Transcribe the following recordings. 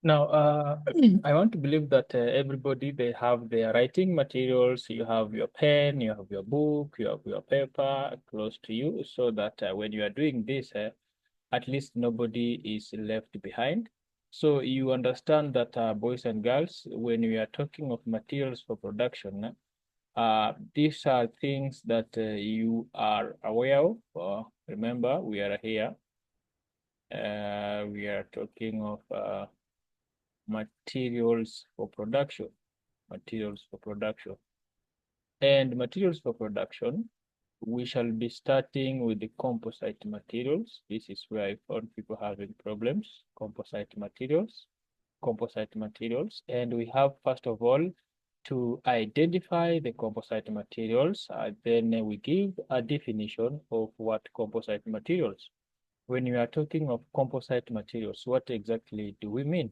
Now, I want to believe that everybody, they have their writing materials. You have your pen, you have your book, you have your paper close to you, so that when you are doing this, at least nobody is left behind. So you understand that, boys and girls, when we are talking of materials for production, these are things that you are aware of. Remember, we are here. We are talking of materials for production, materials for production. And materials for production, we shall be starting with the composite materials. This is where I found people having problems. Composite materials, composite materials. And we have, first of all, to identify the composite materials. Then we give a definition of what composite materials. When we are talking of composite materials, what exactly do we mean?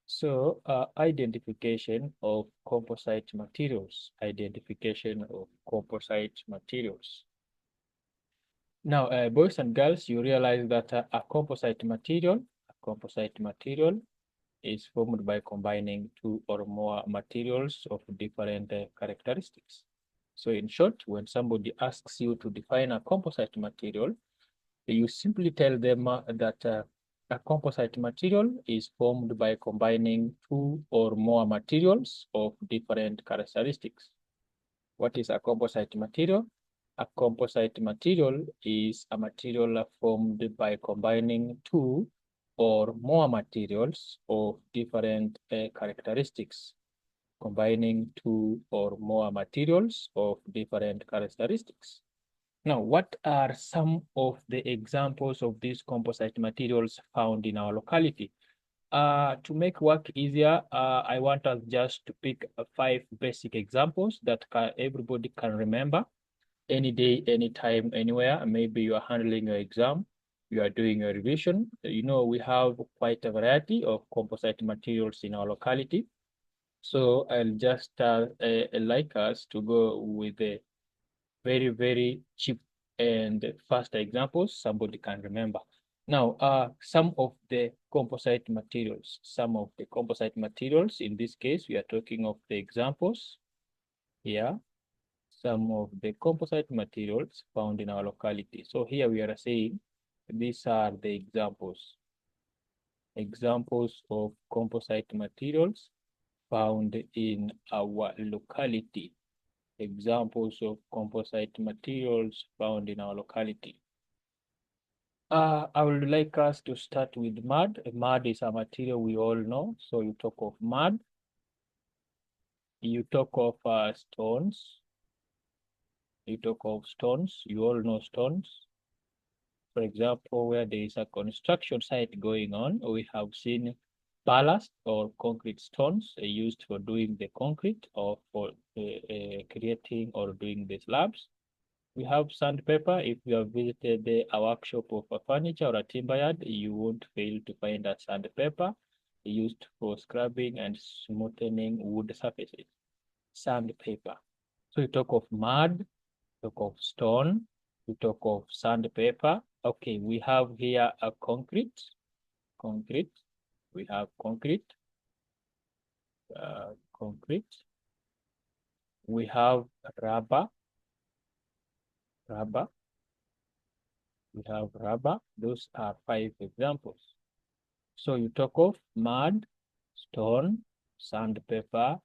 So, identification of composite materials, identification of composite materials. Now, boys and girls, you realize that a composite material is formed by combining two or more materials of different characteristics. So in short, when somebody asks you to define a composite material, you simply tell them that a composite material is formed by combining two or more materials of different characteristics. What is a composite material? A composite material is a material formed by combining two or more materials of different characteristics. Combining two or more materials of different characteristics. Now, what are some of the examples of these composite materials found in our locality? To make work easier, I want us just to pick 5 basic examples that everybody can remember any day, anytime, anywhere. Maybe you are handling your exam, you are doing a revision. You know, we have quite a variety of composite materials in our locality. So I'll just like us to go with the very, very cheap and fast examples somebody can remember. Now, some of the composite materials, in this case, we are talking of the examples here, some of the composite materials found in our locality. So here we are saying these are the examples of composite materials found in our locality. Examples of composite materials found in our locality. I would like us to start with mud. Mud is a material we all know. So you talk of mud, you talk of stones, you talk of stones, you all know stones. For example, where there is a construction site going on, we have seen ballast or concrete stones used for doing the concrete or for creating or doing the slabs. We have sandpaper. If you have visited a workshop of a furniture or a timber yard, you won't fail to find a sandpaper used for scrubbing and smoothing wood surfaces. Sandpaper. So you talk of mud, talk of stone, you talk of sandpaper. Okay, we have here a concrete. Concrete. We have concrete. Concrete. We have rubber. Rubber. We have rubber. Those are 5 examples. So you talk of mud, stone, sandpaper,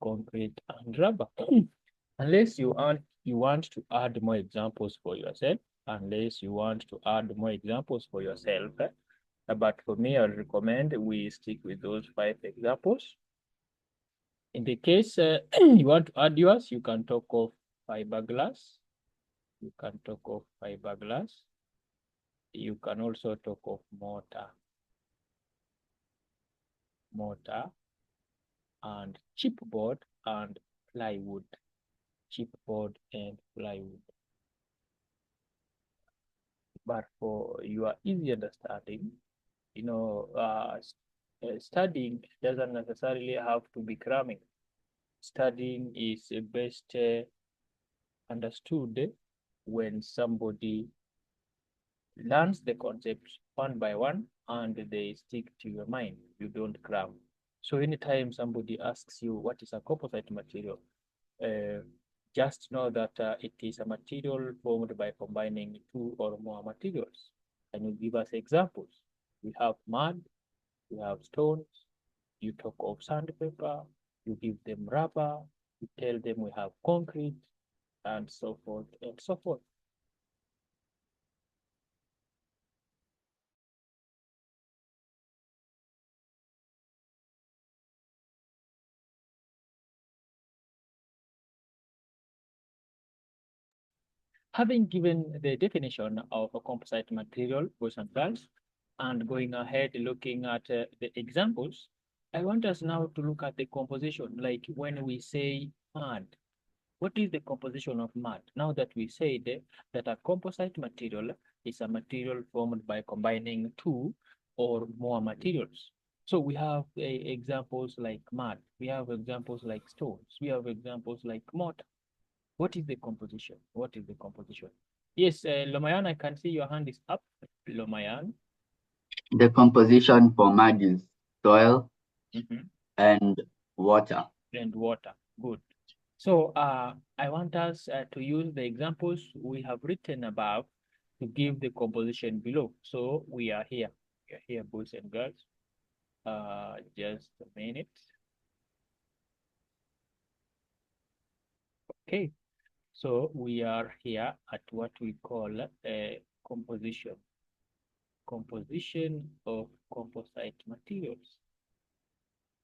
concrete, and rubber. Unless you want to add more examples for yourself, But for me, I recommend we stick with those 5 examples. In the case you want to add yours, you can talk of fiberglass. You can talk of fiberglass. You can also talk of mortar, and chipboard and plywood. Chipboard and plywood. But for your easy understanding, you know, studying doesn't necessarily have to be cramming. Studying is best understood when somebody learns the concepts one by one and they stick to your mind. You don't cram. So anytime somebody asks you what is a composite material, uh, just know that it is a material formed by combining two or more materials. Can you give us examples? We have mud, we have stones, you talk of sandpaper, you give them rubber, you tell them we have concrete, and so forth and so forth. Having given the definition of a composite material, boys and girls, and going ahead looking at the examples, I want us now to look at the composition, like when we say mud. What is the composition of mud? Now that we said that a composite material is a material formed by combining two or more materials. So we have examples like mud, we have examples like stones, we have examples like mortar. What is the composition? What is the composition? Yes, Lomayan, I can see your hand is up. Lomayan. The composition for mud is soil Mhm. and water. And water. Good. So I want us to use the examples we have written above to give the composition below. So we are here. We are here, boys and girls. Just a minute. Okay. So we are here at what we call a composition. Composition of composite materials.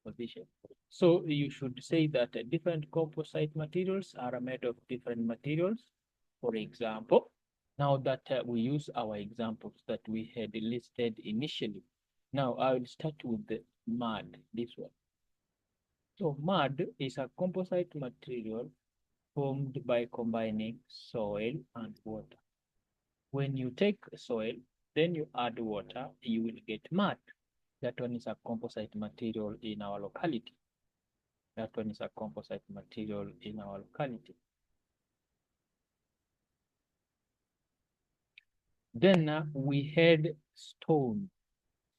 Position. So you should say that different composite materials are made of different materials. For example, now that we use our examples that we had listed initially, now I will start with the mud, this one. So mud is a composite material formed by combining soil and water. When you take soil, then you add water, you will get mud. That one is a composite material in our locality. That one is a composite material in our locality. Then we had stone.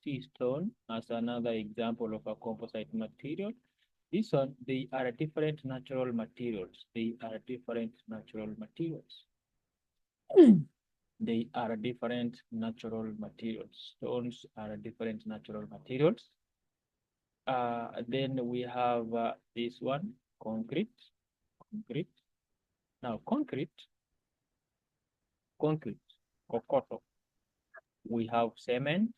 See stone as another example of a composite material. This one, they are different natural materials. They are different natural materials. They are different natural materials. Stones are different natural materials. Then we have this one, concrete. Concrete. Now, concrete, kokoto. We have cement,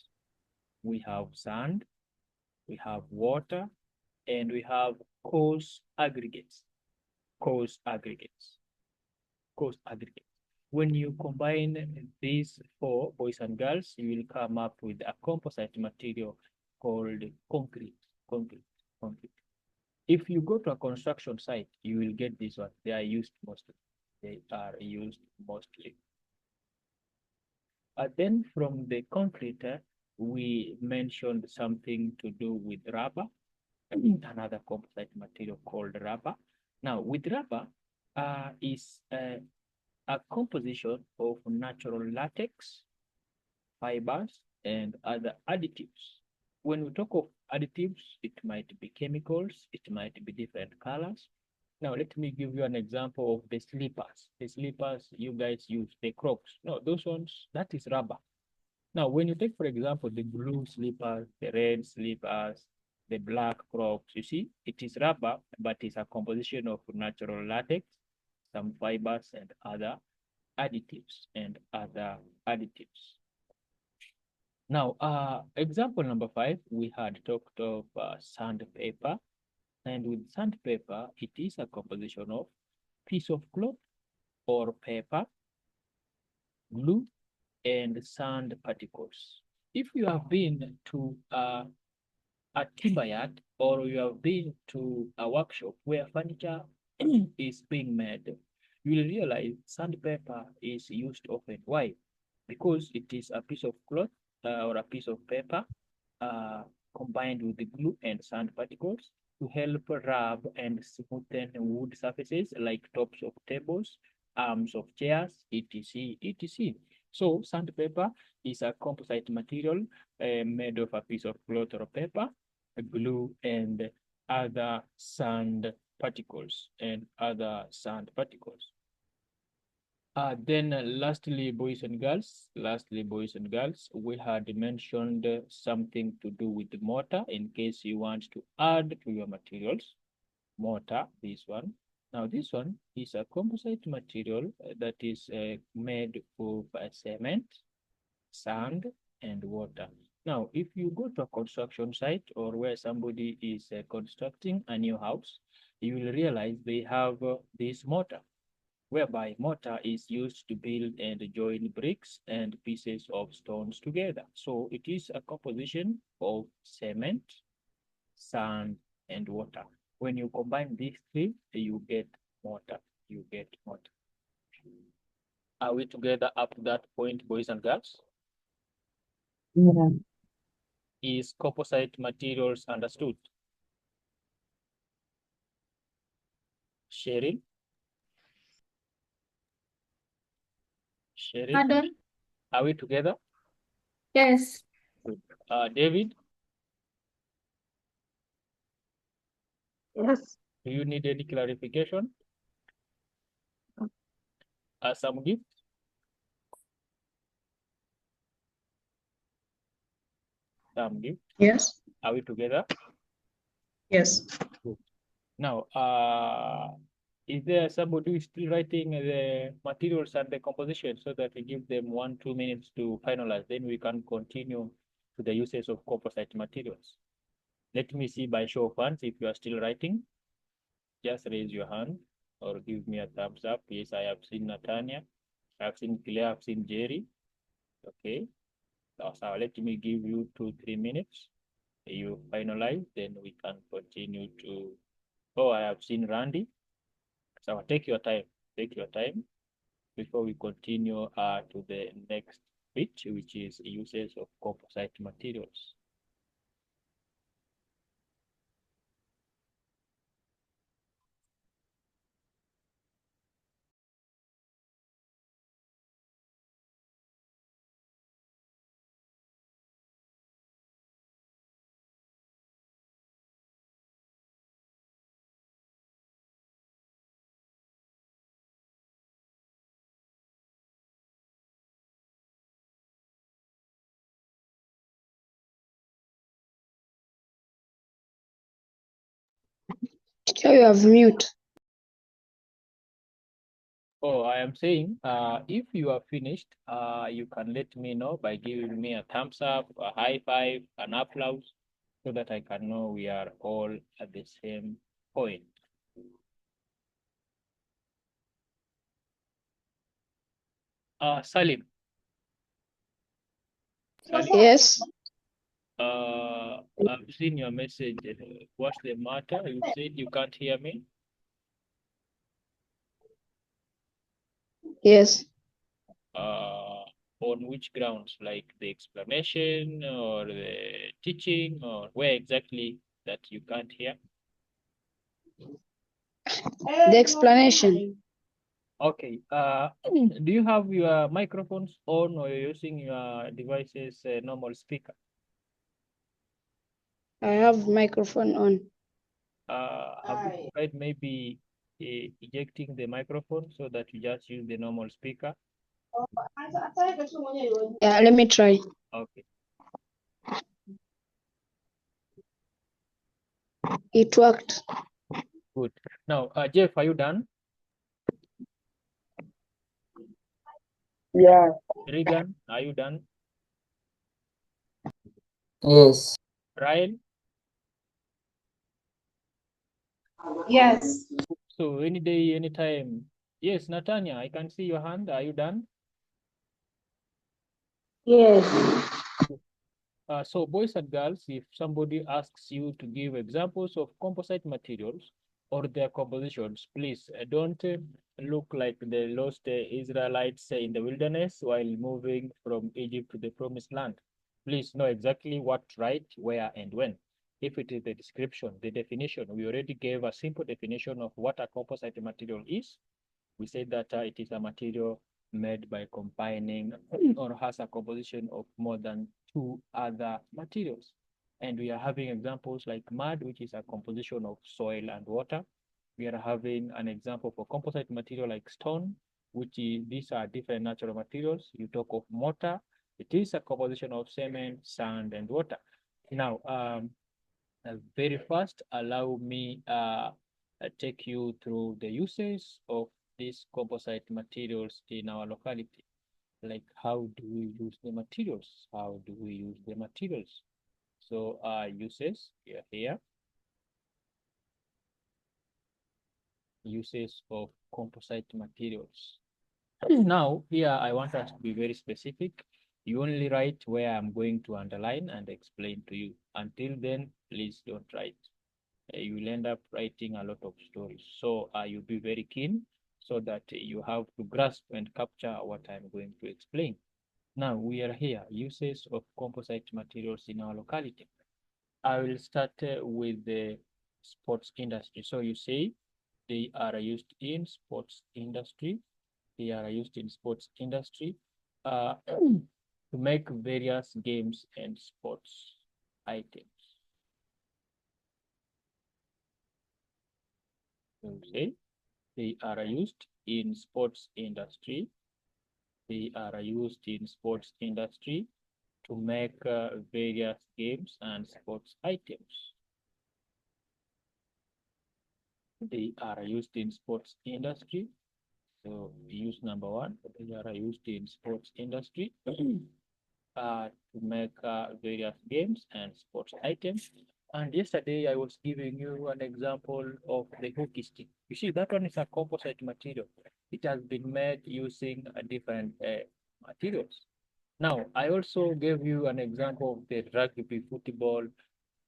we have sand, we have water, and we have coarse aggregates. Coarse aggregates. Coarse aggregates. When you combine these four, boys and girls, you will come up with a composite material called concrete. Concrete. Concrete. If you go to a construction site, you will get this one. They are used mostly. They are used mostly. Then from the concrete, we mentioned something to do with rubber, another composite material called rubber. Now, with rubber is a composition of natural latex, fibers, and other additives. When we talk of additives, it might be chemicals, it might be different colors. Now, let me give you an example of the slippers. The slippers you guys use, the Crocs. No, those ones, that is rubber. Now, when you take, for example, the blue slippers, the red slippers, the black Crocs, you see, it is rubber, but it's a composition of natural latex, some fibers, and other additives and other additives. Now, example number 5, we had talked of sandpaper, and with sandpaper, it is a composition of piece of cloth or paper, glue, and sand particles. If you have been to a timber yard or you have been to a workshop where furniture is being made, you will realize sandpaper is used often. Why? Because it is a piece of cloth or a piece of paper uh, combined with the glue and sand particles to help rub and smoothen wood surfaces like tops of tables, arms of chairs, etc., etc. So sandpaper is a composite material made of a piece of cloth or paper, glue, and other sand particles lastly, boys and girls, we had mentioned something to do with the mortar in case you want to add to your materials. Mortar, this one. Now, this one is a composite material that is made of cement, sand, and water. Now, if you go to a construction site or where somebody is constructing a new house, you will realize they have this mortar, whereby mortar is used to build and join bricks and pieces of stones together. So it is a composition of cement, sand, and water. When you combine these three, you get mortar. Are we together up to that point, boys and girls? Yeah. Is composite materials understood? Cheryl? Pardon? Are we together? Yes. Good. David, Yes. do you need any clarification? Some gift? Some gift? Yes. Are we together? Yes. Good. Now, is there somebody who is still writing the materials and the composition so that we give them 1-2 minutes to finalize? Then we can continue to the uses of composite materials. Let me see by show of hands if you are still writing. Just raise your hand or give me a thumbs up. Yes, I have seen Natania. I've seen Claire. I've seen Jerry. Okay. So let me give you 2-3 minutes. You finalize, then we can continue to. Oh, I have seen Randy. So take your time. Take your time before we continue to the next bit, which is uses of composite materials. Teacher, you have mute. Oh, I am saying, if you are finished, you can let me know by giving me a thumbs up, a high five, an applause, so that I can know we are all at the same point. Salim. Salim, Yes. I've seen your message. What's the matter? You said you can't hear me. Yes. On which grounds, like the explanation or the teaching, or where exactly that you can't hear? The explanation. Okay. Do you have your microphones on or you're using your device's normal speaker? I have microphone on. Have you tried maybe ejecting the microphone so that you just use the normal speaker? Yeah, let me try. Okay. It worked. Good. Now, Jeff, are you done? Yeah. Regan, are you done? Yes. Ryan? Yes. So any day, anytime. Yes, Natanya, I can see your hand. Are you done? Yes. So boys and girls, if somebody asks you to give examples of composite materials or their compositions, please don't look like the lost Israelites in the wilderness while moving from Egypt to the promised land. Please know exactly what, write, where, and when. If it is the description, the definition, we already gave a simple definition of what a composite material is. We said that it is a material made by combining or has a composition of more than two other materials. And we are having examples like mud, which is a composition of soil and water. We are having an example for composite material like stone, which is, these are different natural materials. You talk of mortar, it is a composition of cement, sand, and water. Now, very fast, allow me take you through the uses of these composite materials in our locality. Like, how do we use the materials? How do we use the materials? So uses here. Uses of composite materials. Now, here I want us to be very specific. You only write where I'm going to underline and explain to you. Until then, please don't write. You will end up writing a lot of stories. So you'll be very keen so that you have to grasp and capture what I'm going to explain. Now, we are here, uses of composite materials in our locality. I will start with the sports industry. So you say they are used in sports industry. They are used in sports industry to make various games and sports items. So say they are used in sports industry. They are used in sports industry to make various games and sports items. They are used in sports industry. So use number one, they are used in sports industry to make various games and sports items. And yesterday I was giving you an example of the hockey stick. You see, that one is a composite material. It has been made using different materials. Now, I also gave you an example of the rugby football,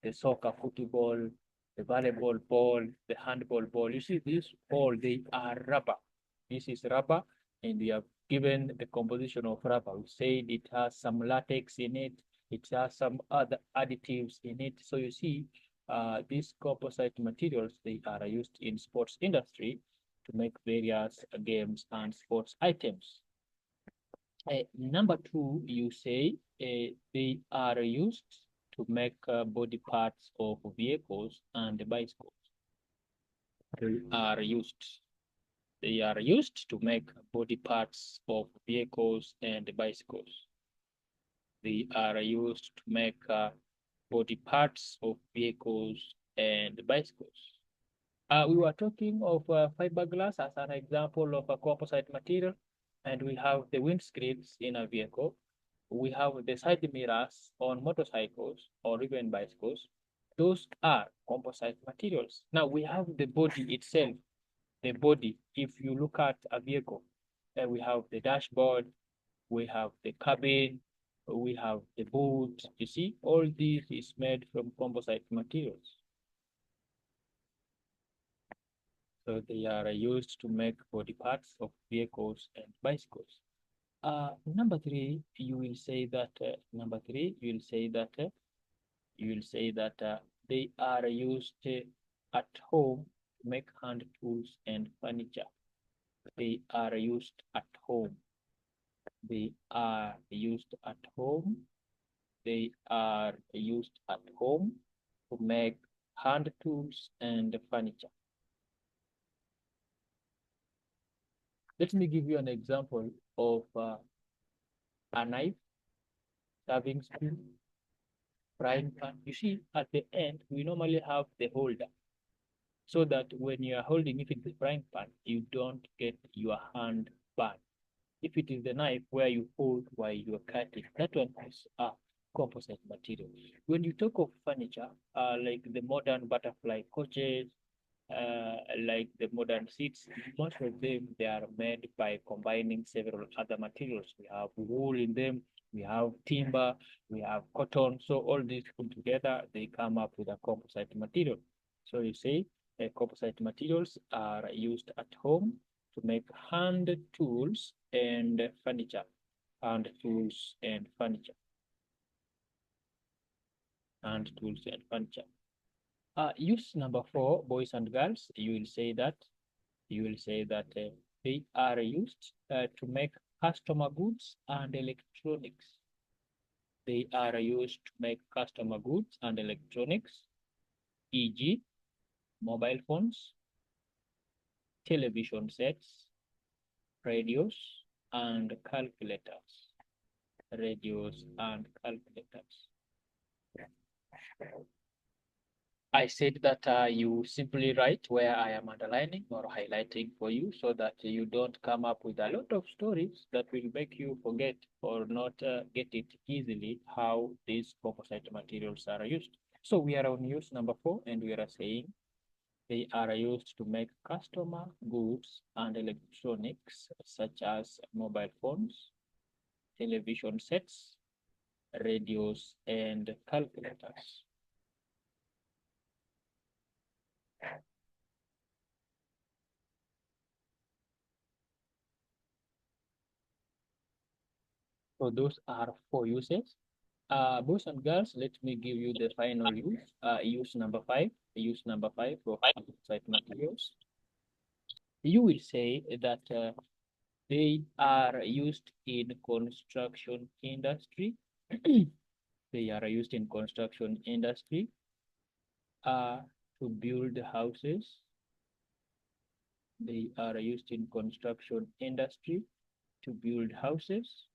the soccer football, the volleyball ball, the handball ball. You see, these all, they are rubber. This is rubber, and we have given the composition of rubber. We said it has some latex in it. It has some other additives in it. So you see, these composite materials, they are used in sports industry to make various games and sports items. Number two, you say they are used to make body parts of vehicles and bicycles. They are used. They are used to make body parts of vehicles and bicycles. They are used to make body parts of vehicles and bicycles. We were talking of fiberglass as an example of a composite material, and we have the windscreens in a vehicle. We have the side mirrors on motorcycles or even bicycles. Those are composite materials. Now we have the body itself. The body, if you look at a vehicle, we have the dashboard, we have the cabin, we have the boot. You see, all this is made from composite materials. So they are used to make body parts of vehicles and bicycles. Number three, you will say that they are used at home to make hand tools and furniture. They are used at home. They are used at home. They are used at home to make hand tools and furniture. Let me give you an example of a knife, serving spoon, frying pan. You see, at the end, we normally have the holder so that when you are holding, if it's the frying pan, you don't get your hand burned. If it is the knife where you hold while you are cutting, that one is a composite material. When you talk of furniture, like the modern butterfly couches, like the modern seats, most of them, they are made by combining several other materials. We have wool in them, we have timber, we have cotton. So all these put together, they come up with a composite material. So you see, composite materials are used at home to make hand tools and furniture. Hand tools and furniture. Hand tools and furniture. Use number four, boys and girls. You will say that they are used to make customer goods and electronics. They are used to make customer goods and electronics, e.g., mobile phones, television sets, radios, and calculators. Radios and calculators. I said that you simply write where I am underlining or highlighting for you so that you don't come up with a lot of stories that will make you forget or not get it easily how these composite materials are used. So we are on use number 4, and we are saying they are used to make customer goods and electronics such as mobile phones, television sets, radios, and calculators. So those are 4 uses. Boys and girls, let me give you the final use. Use number 5. Use number 5 for composite materials. You will say that they are used in construction industry. They are used in construction industry to build houses. They are used in construction industry to build houses.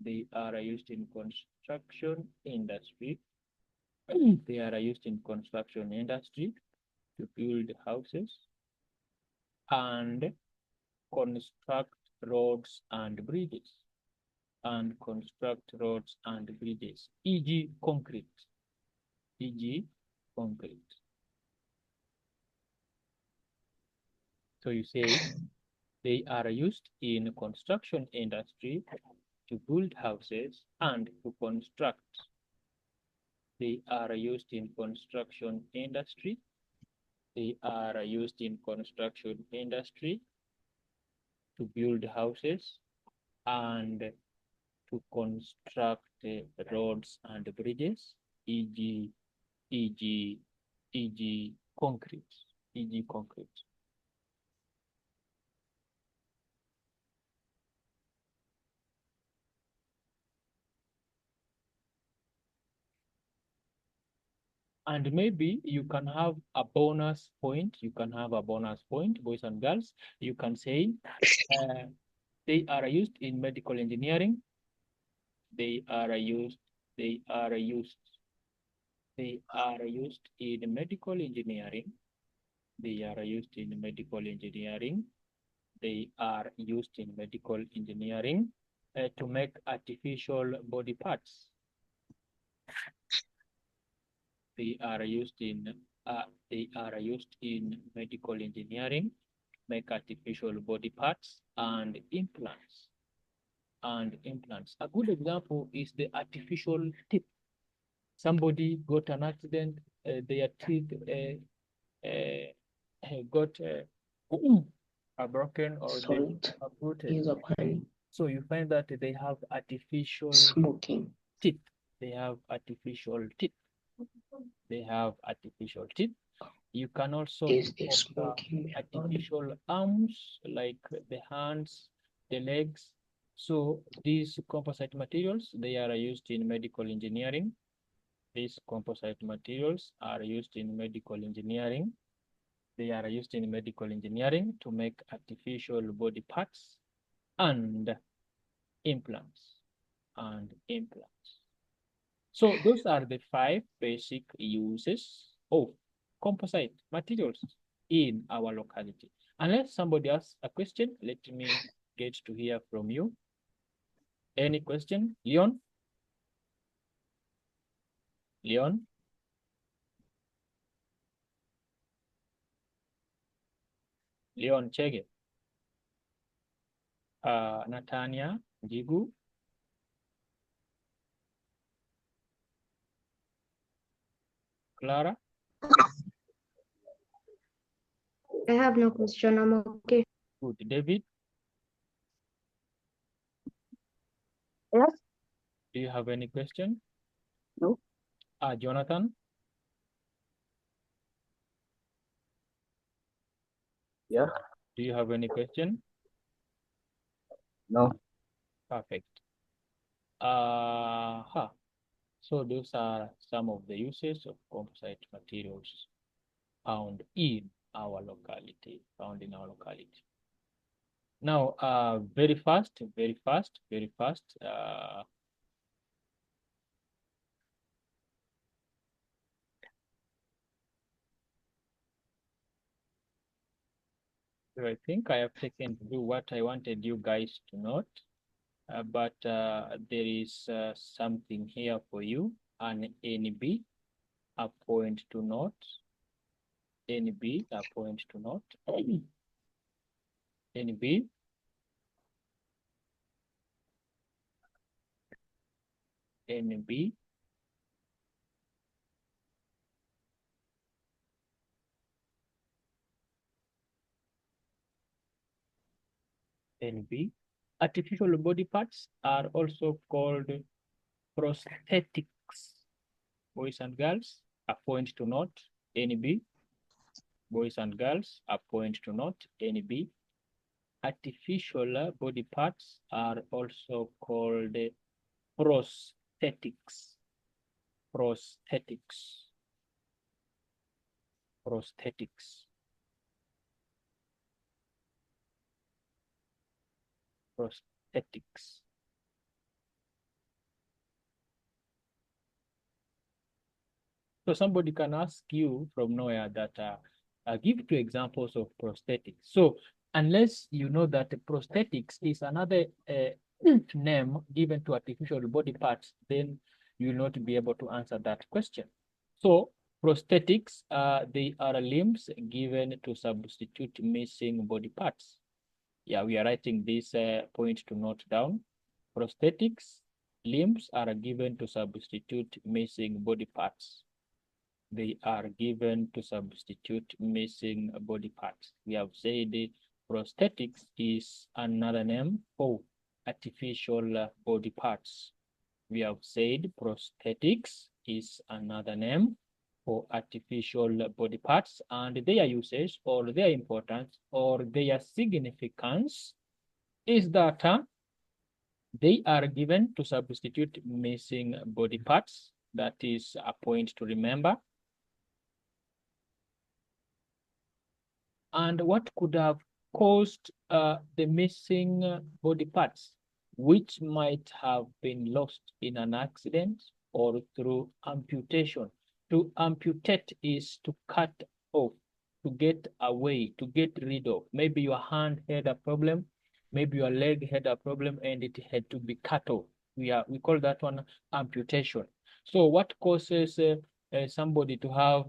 They are used in construction industry. They are used in construction industry to build houses and construct roads and bridges. And construct roads and bridges, e.g. concrete. E.g. concrete. So you say they are used in construction industry to build houses and to construct. They are used in construction industry. They are used in construction industry to build houses and to construct roads and bridges, e.g. concrete, e.g. concrete. And maybe you can have a bonus point. You can have a bonus point, boys and girls. You can say they are used in medical engineering. They are used in medical engineering. They are used in medical engineering. They are used in medical engineering to make artificial body parts. They are used in medical engineering, make artificial body parts and implants. A good example is the artificial teeth. Somebody got an accident, their teeth got are broken or they are broken. So you find that they have artificial teeth. They have artificial teeth. They have artificial teeth. You can also artificial arms like the hands, the legs. So these composite materials, they are used in medical engineering. These composite materials are used in medical engineering. They are used in medical engineering to make artificial body parts and implants. So those are the 5 basic uses of composite materials in our locality. Unless somebody asks a question, let me get to hear from you. Any question? Leon? Leon? Leon Chege? Natania Jigu? Clara? I have no question. I'm okay. Good. David? Yes. Do you have any question? No. Jonathan? Yeah. Do you have any question? No. Perfect. So those are some of the uses of composite materials found in our locality, Now, very fast. So I think I have taken through what I wanted you guys to note, but there is something here for you, an NB, a point to note, NB, a point to note, NB, NB, NB. Artificial body parts are also called prosthetics. Boys and girls, a point to note, NB. Boys and girls, a point to note, NB. Artificial body parts are also called prosthetics. Prosthetics. Prosthetics. Prosthetics. So somebody can ask you from nowhere that give 2 examples of prosthetics. So unless you know that prosthetics is another name given to artificial body parts, then you will not be able to answer that question. So prosthetics, they are limbs given to substitute missing body parts. Yeah, we are writing this point to note down. Prosthetics, limbs are given to substitute missing body parts. They are given to substitute missing body parts. We have said prosthetics is another name for artificial body parts. We have said prosthetics is another name for artificial body parts, and their usage or their importance or their significance is that they are given to substitute missing body parts. That is a point to remember. And what could have caused the missing body parts, which might have been lost in an accident or through amputation. To amputate is to cut off, to get away, to get rid of. Maybe your hand had a problem, maybe your leg had a problem and it had to be cut off. We call that one amputation. So what causes somebody to have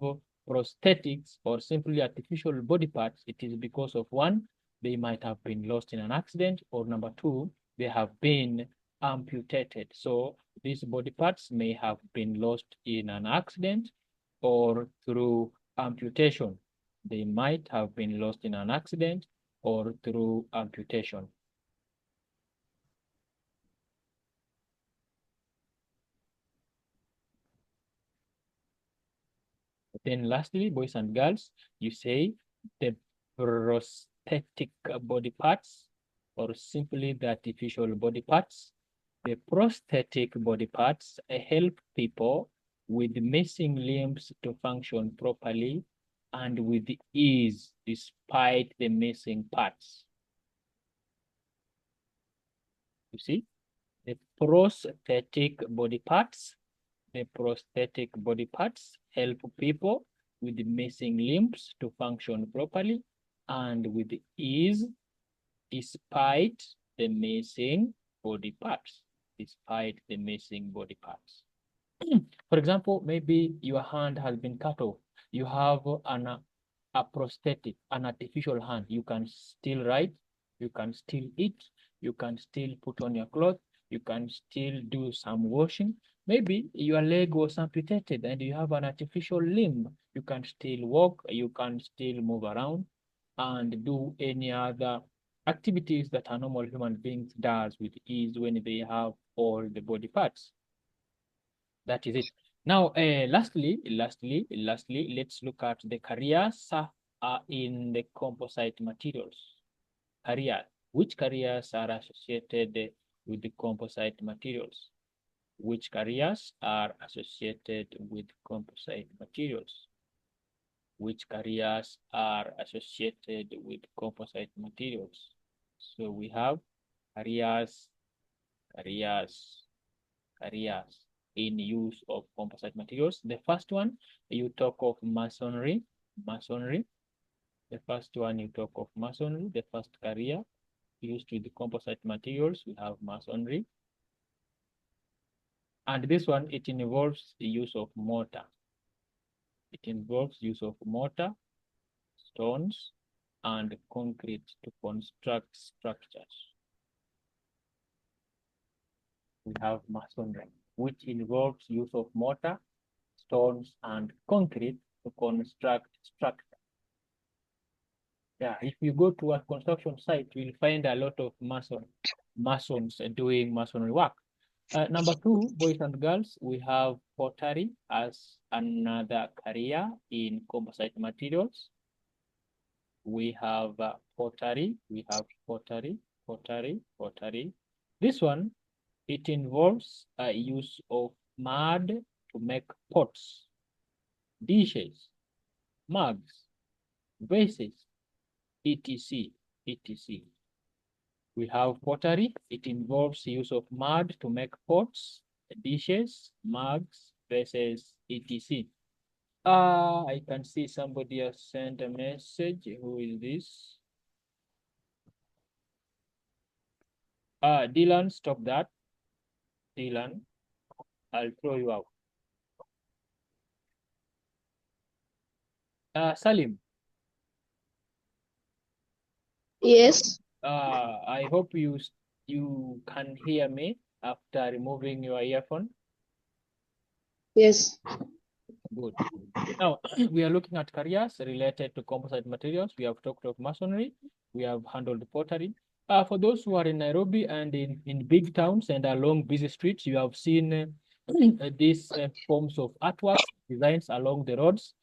prosthetics or simply artificial body parts? It is because of 1, they might have been lost in an accident, or number 2, they have been amputated. So these body parts may have been lost in an accident or through amputation. They might have been lost in an accident or through amputation. Then lastly, boys and girls, you say the prosthetic body parts or simply the artificial body parts. The prosthetic body parts help people with missing limbs to function properly and with ease despite the missing parts. You see, the prosthetic body parts help people with missing limbs to function properly and with ease despite the missing body parts. For example, maybe your hand has been cut off. You have a prosthetic, an artificial hand. You can still write, you can still eat, you can still put on your clothes, you can still do some washing. Maybe your leg was amputated and you have an artificial limb. You can still walk, you can still move around and do any other activities that a normal human being does with ease when they have all the body parts. That is it. Now, lastly, let's look at the careers in the composite materials. Career. Which careers are associated with the composite materials. Which careers are associated with composite materials? Which careers are associated with composite materials? So we have careers in use of composite materials. The first one, you talk of masonry. The first one, you talk of masonry. The first career used with the composite materials, we have masonry. And this one, it involves the use of mortar. It involves use of mortar, stones, and concrete to construct structures. We have masonry, which involves use of mortar, stones, and concrete to construct structure. Yeah, if you go to a construction site, you'll find a lot of masons doing masonry work. Number two, boys and girls, we have pottery as another career in composite materials. We have pottery. This one, it involves use of mud to make pots, dishes, mugs, vases, etc. We have pottery. It involves use of mud to make pots, dishes, mugs, vases, etc. I can see somebody has sent a message. Who is this? Dylan, stop that. Dylan, I'll throw you out. Salim. Yes. I hope you can hear me after removing your earphone. Yes. Good. Now, we are looking at careers related to composite materials. We have talked of masonry. We have handled pottery. For those who are in Nairobi and in big towns and along busy streets, you have seen these forms of artworks, designs along the roads.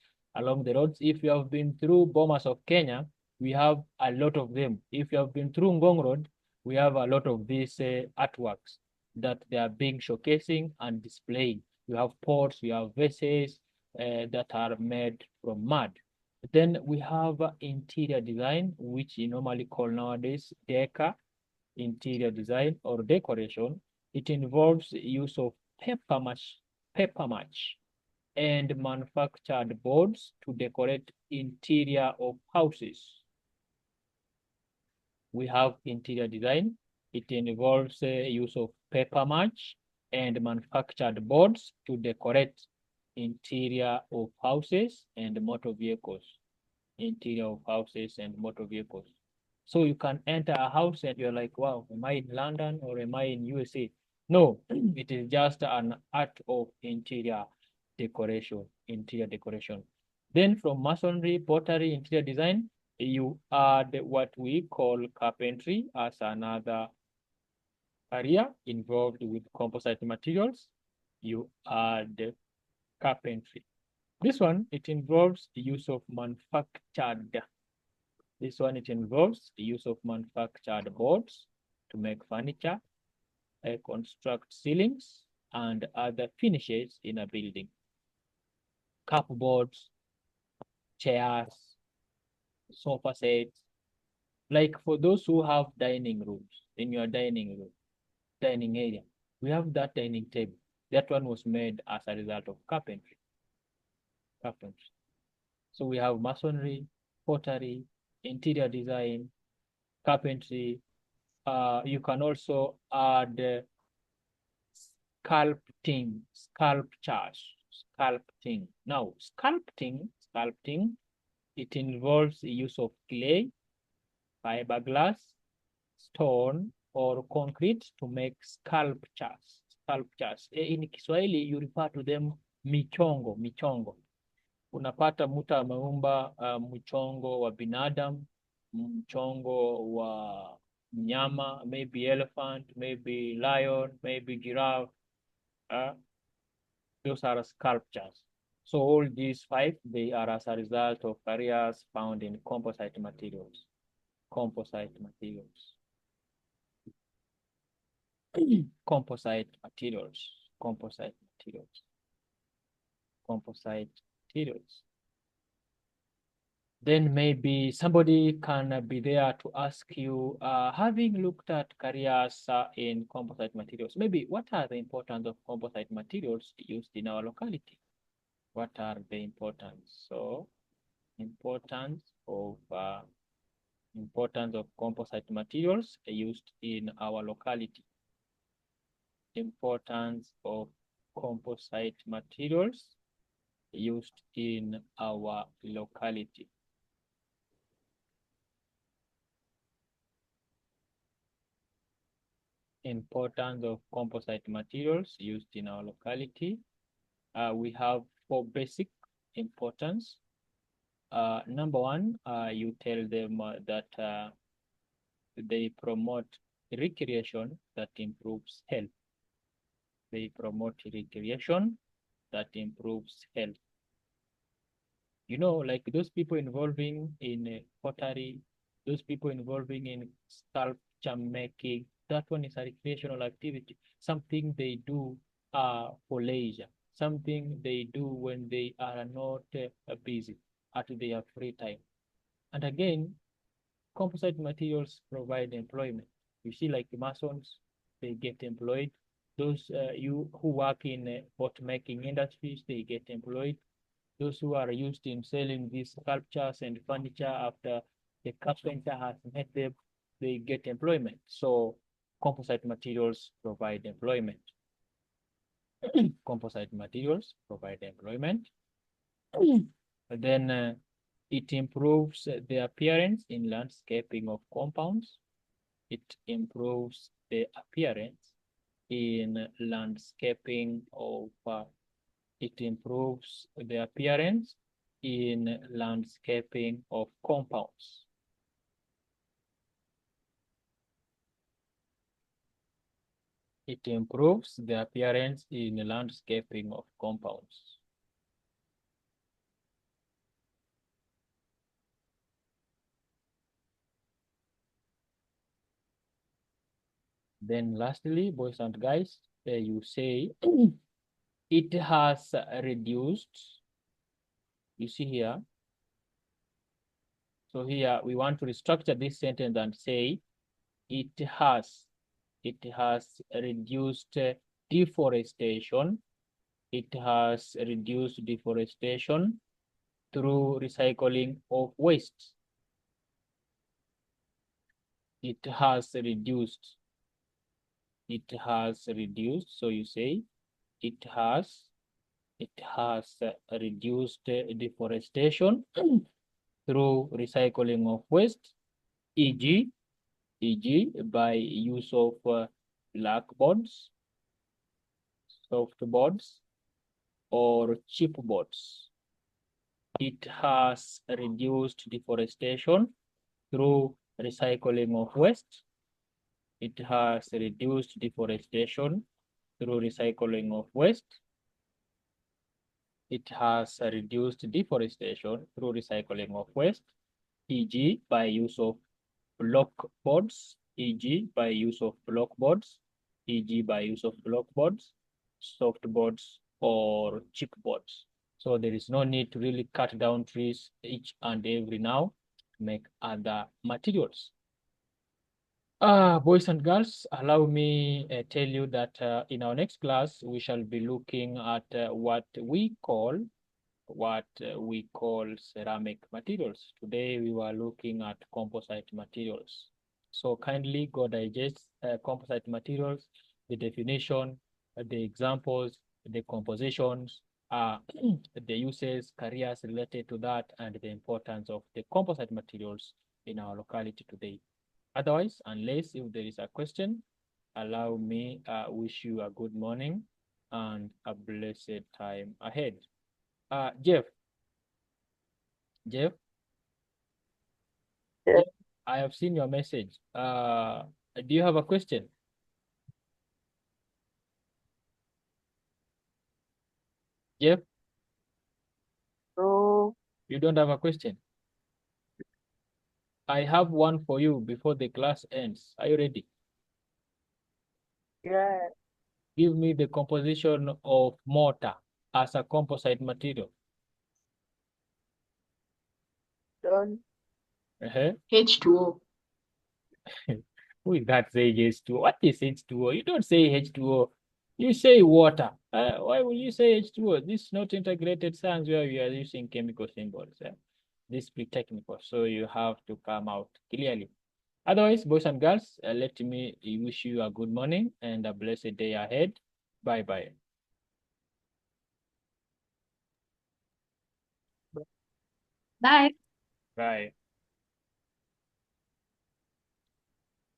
If you have been through Bomas of Kenya, we have a lot of them. If you have been through Ngong Road, we have a lot of these artworks that they are being showcasing and displaying. You have pots, you have vases that are made from mud. Then we have interior design, which you normally call nowadays decor, interior design or decoration. It involves use of paper mache and manufactured boards to decorate interior of houses. We have interior design. It involves use of paper mache and manufactured boards to decorate interior of houses and motor vehicles. So you can enter a house and you're like, wow, am I in London or am I in USA? No, it is just an art of interior decoration. Then from masonry, pottery, interior design, you add what we call carpentry as another area involved with composite materials. You add carpentry. This one, it involves the use of manufactured. Boards to make furniture, construct ceilings, and other finishes in a building. Cupboards, chairs, sofa sets. Like for those who have dining rooms, in your dining area, we have that dining table. That one was made as a result of carpentry. So we have masonry, pottery, interior design, carpentry. You can also add sculpting. Now, sculpting, it involves the use of clay, fiberglass, stone, or concrete to make sculptures. In Kiswahili, you refer to them michongo. Unapata mtu ameumba mchongo wa binadamu, mchongo wa mnyama, maybe elephant, maybe lion, maybe giraffe. Those are sculptures. So all these five, they are as a result of areas found in composite materials. composite materials, composite materials, composite materials. Then maybe somebody can be there to ask you, having looked at careers in composite materials, maybe what are the importance of composite materials used in our locality? What are the importance? So importance of composite materials used in our locality. Importance of composite materials used in our locality. Importance of composite materials used in our locality. We have 4 basic importance. Number 1, you tell them that they promote recreation that improves health. They promote recreation that improves health. You know, like those people involving in pottery, those people involving in sculpture making, that one is a recreational activity, something they do for leisure, something they do when they are not busy, at their free time. And again, composite materials provide employment. You see, like masons, they get employed. Those you who work in pot making industries, they get employed. Those who are used in selling these sculptures and furniture after the carpenter has made them, they get employment. So composite materials provide employment. Composite materials provide employment. Then it improves the appearance in landscaping of compounds. It improves the appearance in landscaping of it improves the appearance in landscaping of compounds. It improves the appearance in landscaping of compounds. Then lastly, boys and guys, you say it has reduced, you see here. So here we want to restructure this sentence and say it has reduced deforestation. It has reduced deforestation through recycling of waste. It has reduced. So you say it has reduced deforestation through recycling of waste, e.g. by use of blackboards, softboards, or chipboards. It has reduced deforestation through recycling of waste. It has reduced deforestation through recycling of waste. It has reduced deforestation through recycling of waste, e.g. by use of blockboards, e.g. by use of blockboards, e.g. by use of blockboards, softboards, or chipboards. So there is no need to really cut down trees each and every now to make other materials. Boys and girls, allow me tell you that in our next class, we shall be looking at what we call ceramic materials. Today, we were looking at composite materials. So kindly go digest composite materials, the definition, the examples, the compositions, the uses, careers related to that, and the importance of the composite materials in our locality today. Otherwise, unless if there is a question, allow me wish you a good morning and a blessed time ahead. Jeff, Yes. I have seen your message. Do you have a question? Jeff, So, you don't have a question? I have one for you before the class ends. Are you ready? Give me the composition of mortar as a composite material. H2O. Who is that saying H2O? What is H2O? You don't say H2O. You say water. Why will you say H2O? This is not integrated science where we are using chemical symbols. This is pre-technical, so you have to come out clearly. Otherwise, boys and girls, let me wish you a good morning and a blessed day ahead. Bye-bye. Bye. Bye.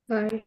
Bye.